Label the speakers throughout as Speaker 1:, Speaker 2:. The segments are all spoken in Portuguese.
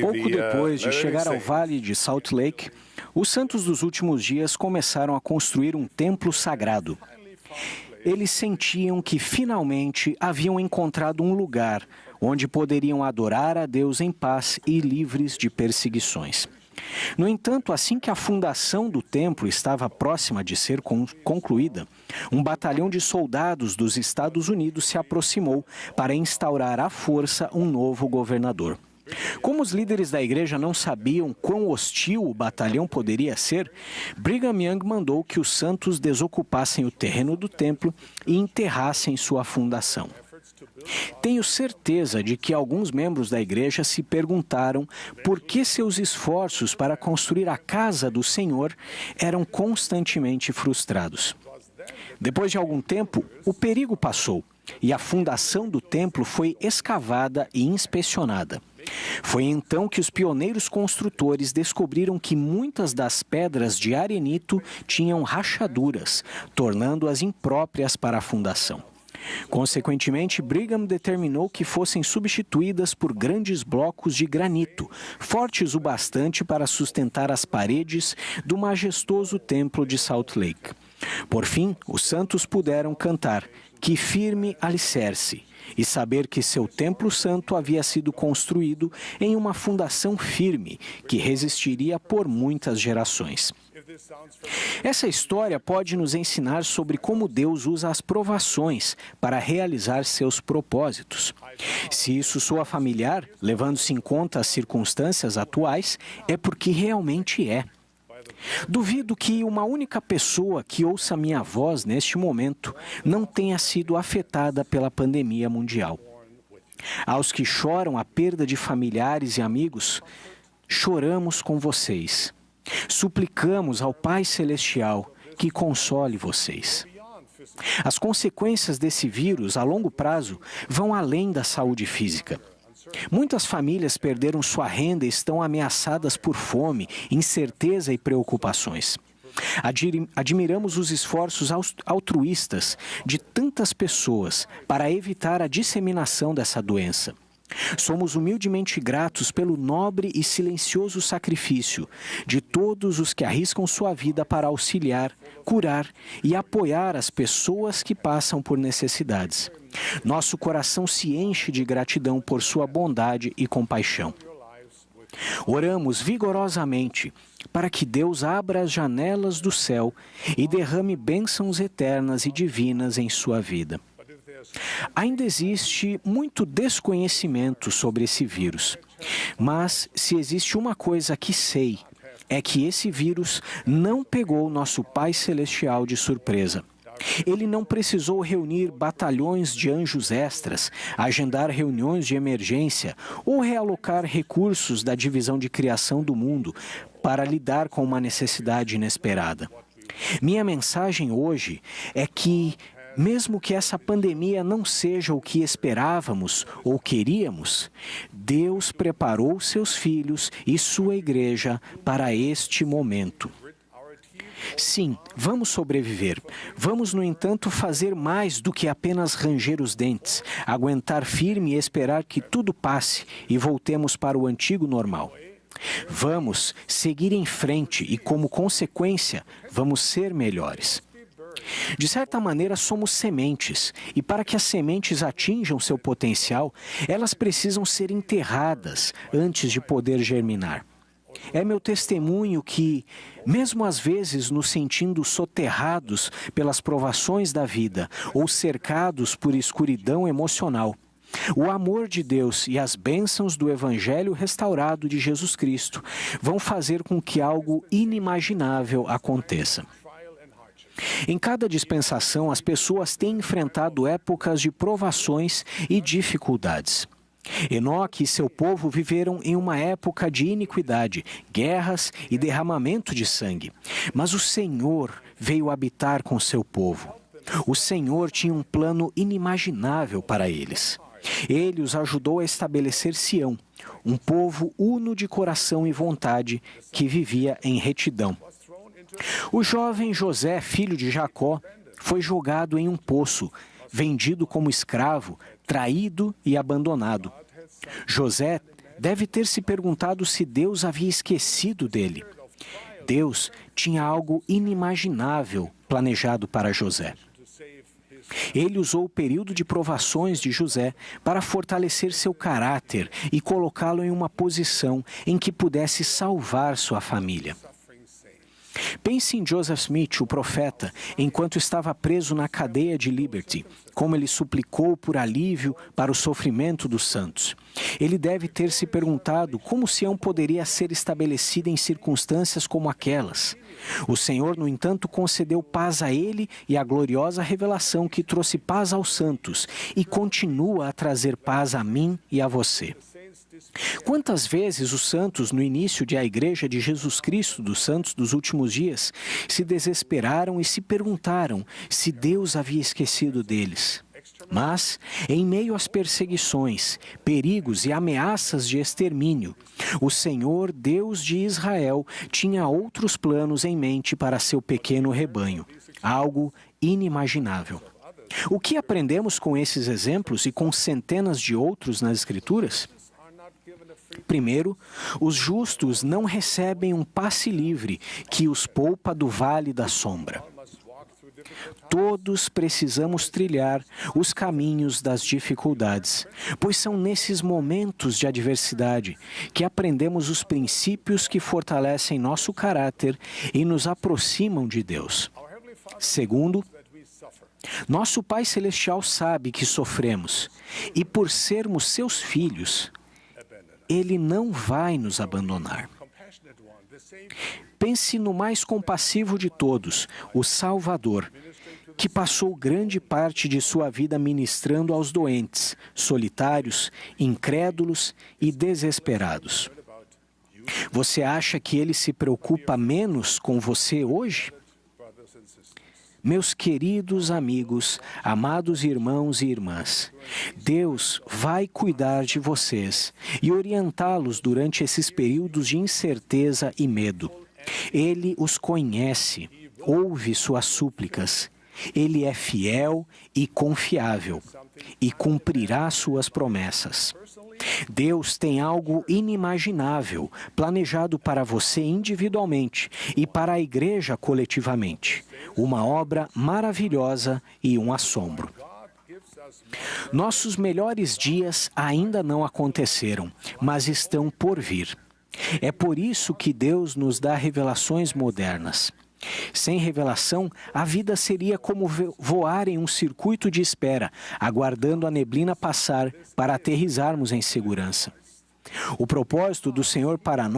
Speaker 1: Pouco depois de chegar ao Vale de Salt Lake, os santos dos últimos dias começaram a construir um templo sagrado. Eles sentiam que finalmente haviam encontrado um lugar onde poderiam adorar a Deus em paz e livres de perseguições. No entanto, assim que a fundação do templo estava próxima de ser concluída, um batalhão de soldados dos Estados Unidos se aproximou para instaurar à força um novo governador. Como os líderes da igreja não sabiam quão hostil o batalhão poderia ser, Brigham Young mandou que os santos desocupassem o terreno do templo e enterrassem sua fundação. Tenho certeza de que alguns membros da igreja se perguntaram por que seus esforços para construir a casa do Senhor eram constantemente frustrados. Depois de algum tempo, o perigo passou e a fundação do templo foi escavada e inspecionada. Foi então que os pioneiros construtores descobriram que muitas das pedras de arenito tinham rachaduras, tornando-as impróprias para a fundação. Consequentemente, Brigham determinou que fossem substituídas por grandes blocos de granito, fortes o bastante para sustentar as paredes do majestoso templo de Salt Lake. Por fim, os santos puderam cantar "Que firme alicerce" e saber que seu templo santo havia sido construído em uma fundação firme que resistiria por muitas gerações. Essa história pode nos ensinar sobre como Deus usa as provações para realizar seus propósitos. Se isso soa familiar, levando-se em conta as circunstâncias atuais, é porque realmente é. Duvido que uma única pessoa que ouça minha voz neste momento não tenha sido afetada pela pandemia mundial. Aos que choram a perda de familiares e amigos, choramos com vocês. Suplicamos ao Pai Celestial que console vocês. As consequências desse vírus a longo prazo vão além da saúde física. Muitas famílias perderam sua renda e estão ameaçadas por fome, incerteza e preocupações. Admiramos os esforços altruístas de tantas pessoas para evitar a disseminação dessa doença. Somos humildemente gratos pelo nobre e silencioso sacrifício de todos os que arriscam sua vida para auxiliar, curar e apoiar as pessoas que passam por necessidades. Nosso coração se enche de gratidão por sua bondade e compaixão. Oramos vigorosamente para que Deus abra as janelas do céu e derrame bênçãos eternas e divinas em sua vida. Ainda existe muito desconhecimento sobre esse vírus, mas se existe uma coisa que sei, é que esse vírus não pegou nosso Pai Celestial de surpresa. Ele não precisou reunir batalhões de anjos extras, agendar reuniões de emergência ou realocar recursos da divisão de criação do mundo para lidar com uma necessidade inesperada. Minha mensagem hoje é que, mesmo que essa pandemia não seja o que esperávamos ou queríamos, Deus preparou seus filhos e sua igreja para este momento. Sim, vamos sobreviver. Vamos, no entanto, fazer mais do que apenas ranger os dentes, aguentar firme e esperar que tudo passe e voltemos para o antigo normal. Vamos seguir em frente e, como consequência, vamos ser melhores. De certa maneira, somos sementes, e para que as sementes atinjam seu potencial, elas precisam ser enterradas antes de poder germinar. É meu testemunho que, mesmo às vezes nos sentindo soterrados pelas provações da vida ou cercados por escuridão emocional, o amor de Deus e as bênçãos do Evangelho restaurado de Jesus Cristo vão fazer com que algo inimaginável aconteça. Em cada dispensação, as pessoas têm enfrentado épocas de provações e dificuldades. Enoque e seu povo viveram em uma época de iniquidade, guerras e derramamento de sangue. Mas o Senhor veio habitar com seu povo. O Senhor tinha um plano inimaginável para eles. Ele os ajudou a estabelecer Sião, um povo uno de coração e vontade que vivia em retidão. O jovem José, filho de Jacó, foi jogado em um poço, vendido como escravo, traído e abandonado. José deve ter se perguntado se Deus havia esquecido dele. Deus tinha algo inimaginável planejado para José. Ele usou o período de provações de José para fortalecer seu caráter e colocá-lo em uma posição em que pudesse salvar sua família. Pense em Joseph Smith, o profeta, enquanto estava preso na cadeia de Liberty, como ele suplicou por alívio para o sofrimento dos santos. Ele deve ter se perguntado como Sião poderia ser estabelecida em circunstâncias como aquelas. O Senhor, no entanto, concedeu paz a ele e a gloriosa revelação que trouxe paz aos santos e continua a trazer paz a mim e a você. Quantas vezes os santos, no início da Igreja de Jesus Cristo dos Santos dos últimos dias, se desesperaram e se perguntaram se Deus havia esquecido deles. Mas, em meio às perseguições, perigos e ameaças de extermínio, o Senhor, Deus de Israel, tinha outros planos em mente para seu pequeno rebanho, algo inimaginável. O que aprendemos com esses exemplos e com centenas de outros nas Escrituras? Primeiro, os justos não recebem um passe livre que os poupa do vale da sombra. Todos precisamos trilhar os caminhos das dificuldades, pois são nesses momentos de adversidade que aprendemos os princípios que fortalecem nosso caráter e nos aproximam de Deus. Segundo, nosso Pai Celestial sabe que sofremos e, por sermos seus filhos, Ele não vai nos abandonar. Pense no mais compassivo de todos, o Salvador, que passou grande parte de sua vida ministrando aos doentes, solitários, incrédulos e desesperados. Você acha que ele se preocupa menos com você hoje? Meus queridos amigos, amados irmãos e irmãs, Deus vai cuidar de vocês e orientá-los durante esses períodos de incerteza e medo. Ele os conhece, ouve suas súplicas. Ele é fiel e confiável e cumprirá suas promessas. Deus tem algo inimaginável planejado para você individualmente e para a igreja coletivamente. Uma obra maravilhosa e um assombro. Nossos melhores dias ainda não aconteceram, mas estão por vir. É por isso que Deus nos dá revelações modernas. Sem revelação, a vida seria como voar em um circuito de espera, aguardando a neblina passar para aterrissarmos em segurança. Os propósitos do Senhor para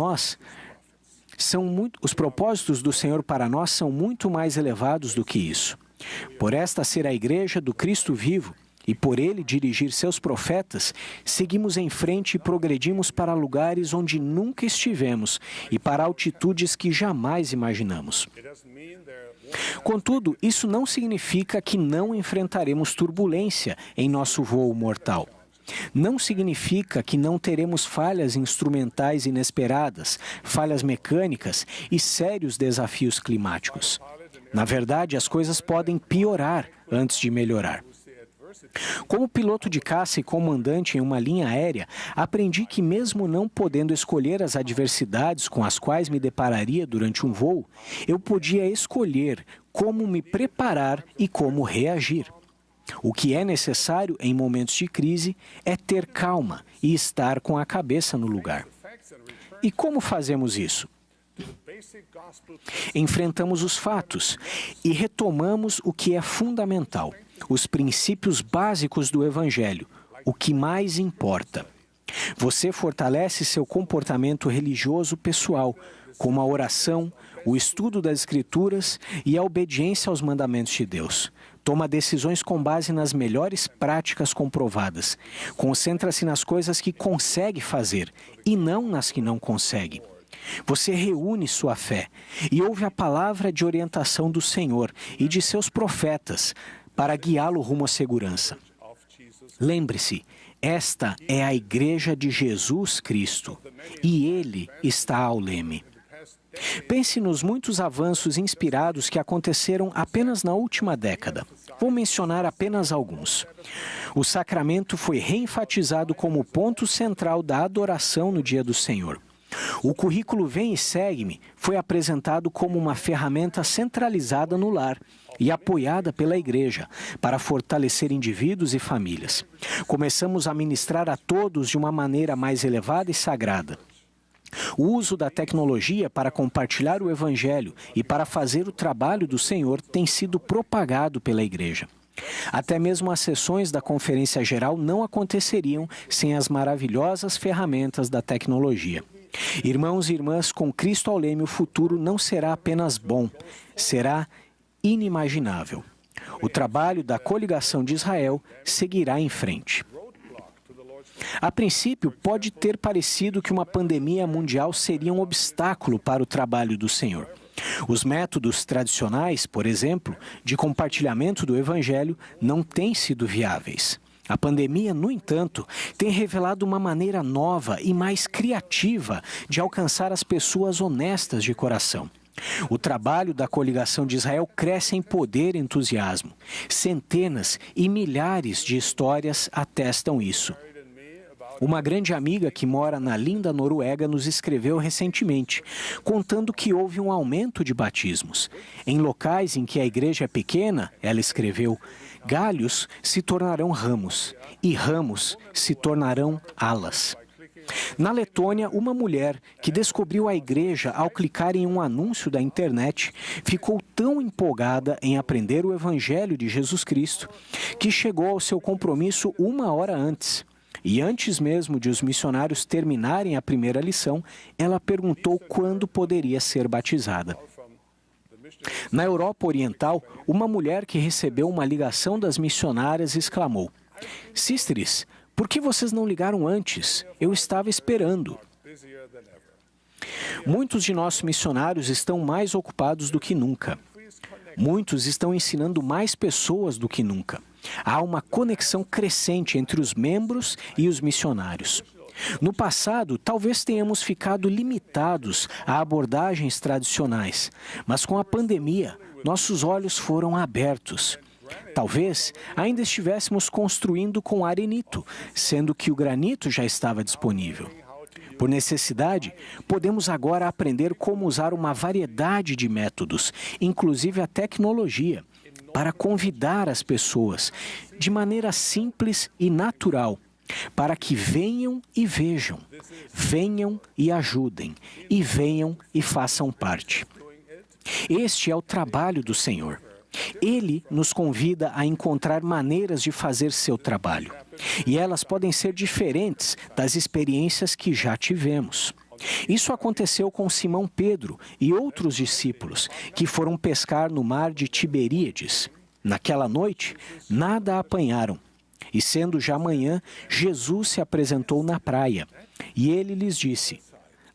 Speaker 1: nós são muito mais elevados do que isso. Por esta ser a igreja do Cristo vivo, e por ele dirigir seus profetas, seguimos em frente e progredimos para lugares onde nunca estivemos e para altitudes que jamais imaginamos. Contudo, isso não significa que não enfrentaremos turbulência em nosso voo mortal. Não significa que não teremos falhas instrumentais inesperadas, falhas mecânicas e sérios desafios climáticos. Na verdade, as coisas podem piorar antes de melhorar. Como piloto de caça e comandante em uma linha aérea, aprendi que mesmo não podendo escolher as adversidades com as quais me depararia durante um voo, eu podia escolher como me preparar e como reagir. O que é necessário em momentos de crise é ter calma e estar com a cabeça no lugar. E como fazemos isso? Enfrentamos os fatos e retomamos o que é fundamental, os princípios básicos do Evangelho, o que mais importa. Você fortalece seu comportamento religioso pessoal, como a oração, o estudo das Escrituras e a obediência aos mandamentos de Deus. Toma decisões com base nas melhores práticas comprovadas. Concentra-se nas coisas que consegue fazer e não nas que não consegue. Você reúne sua fé e ouve a palavra de orientação do Senhor e de seus profetas para guiá-lo rumo à segurança. Lembre-se, esta é a Igreja de Jesus Cristo e Ele está ao leme. Pense nos muitos avanços inspirados que aconteceram apenas na última década. Vou mencionar apenas alguns. O sacramento foi reenfatizado como ponto central da adoração no Dia do Senhor. O currículo Vem e Segue-me foi apresentado como uma ferramenta centralizada no lar e apoiada pela Igreja para fortalecer indivíduos e famílias. Começamos a ministrar a todos de uma maneira mais elevada e sagrada. O uso da tecnologia para compartilhar o Evangelho e para fazer o trabalho do Senhor tem sido propagado pela Igreja. Até mesmo as sessões da Conferência Geral não aconteceriam sem as maravilhosas ferramentas da tecnologia. Irmãos e irmãs, com Cristo ao leme, o futuro não será apenas bom, será inimaginável. O trabalho da coligação de Israel seguirá em frente. A princípio, pode ter parecido que uma pandemia mundial seria um obstáculo para o trabalho do Senhor. Os métodos tradicionais, por exemplo, de compartilhamento do Evangelho não têm sido viáveis. A pandemia, no entanto, tem revelado uma maneira nova e mais criativa de alcançar as pessoas honestas de coração. O trabalho da coligação de Israel cresce em poder e entusiasmo. Centenas e milhares de histórias atestam isso. Uma grande amiga que mora na linda Noruega nos escreveu recentemente, contando que houve um aumento de batismos. Em locais em que a igreja é pequena, ela escreveu, galhos se tornarão ramos e ramos se tornarão alas. Na Letônia, uma mulher que descobriu a igreja ao clicar em um anúncio da internet ficou tão empolgada em aprender o Evangelho de Jesus Cristo que chegou ao seu compromisso 1 hora antes. E antes mesmo de os missionários terminarem a primeira lição, ela perguntou quando poderia ser batizada. Na Europa Oriental, uma mulher que recebeu uma ligação das missionárias exclamou: "Sisters, por que vocês não ligaram antes? Eu estava esperando." Muitos de nossos missionários estão mais ocupados do que nunca. Muitos estão ensinando mais pessoas do que nunca. Há uma conexão crescente entre os membros e os missionários. No passado, talvez tenhamos ficado limitados a abordagens tradicionais, mas com a pandemia, nossos olhos foram abertos. Talvez ainda estivéssemos construindo com arenito, sendo que o granito já estava disponível. Por necessidade, podemos agora aprender como usar uma variedade de métodos, inclusive a tecnologia, para convidar as pessoas, de maneira simples e natural, para que venham e vejam, venham e ajudem, e venham e façam parte. Este é o trabalho do Senhor. Ele nos convida a encontrar maneiras de fazer seu trabalho. E elas podem ser diferentes das experiências que já tivemos. Isso aconteceu com Simão Pedro e outros discípulos que foram pescar no mar de Tiberíades. Naquela noite, nada apanharam. E sendo já manhã, Jesus se apresentou na praia. E ele lhes disse: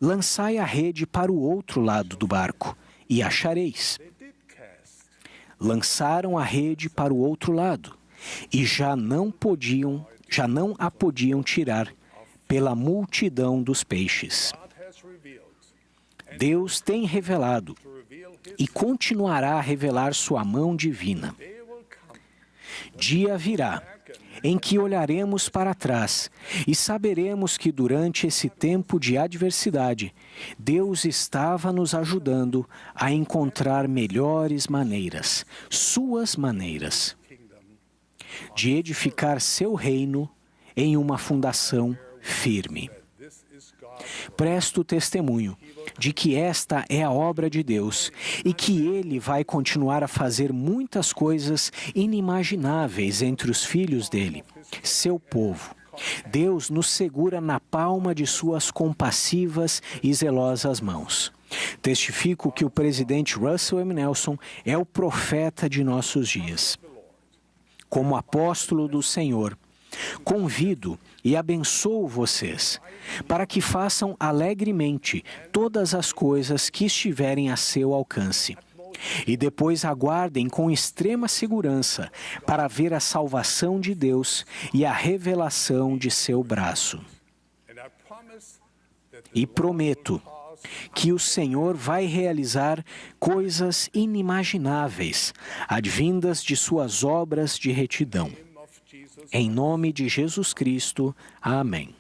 Speaker 1: "Lançai a rede para o outro lado do barco, e achareis." Lançaram a rede para o outro lado, e já não a podiam tirar pela multidão dos peixes. Deus tem revelado e continuará a revelar sua mão divina. Dia virá em que olharemos para trás e saberemos que durante esse tempo de adversidade, Deus estava nos ajudando a encontrar melhores maneiras, suas maneiras, de edificar seu reino em uma fundação firme. Presto testemunho de que esta é a obra de Deus e que Ele vai continuar a fazer muitas coisas inimagináveis entre os filhos dele, seu povo. Deus nos segura na palma de suas compassivas e zelosas mãos. Testifico que o presidente Russell M. Nelson é o profeta de nossos dias. Como apóstolo do Senhor, convido e abençoo vocês para que façam alegremente todas as coisas que estiverem a seu alcance. E depois aguardem com extrema segurança para ver a salvação de Deus e a revelação de seu braço. E prometo que o Senhor vai realizar coisas inimagináveis, advindas de suas obras de retidão. Em nome de Jesus Cristo. Amém.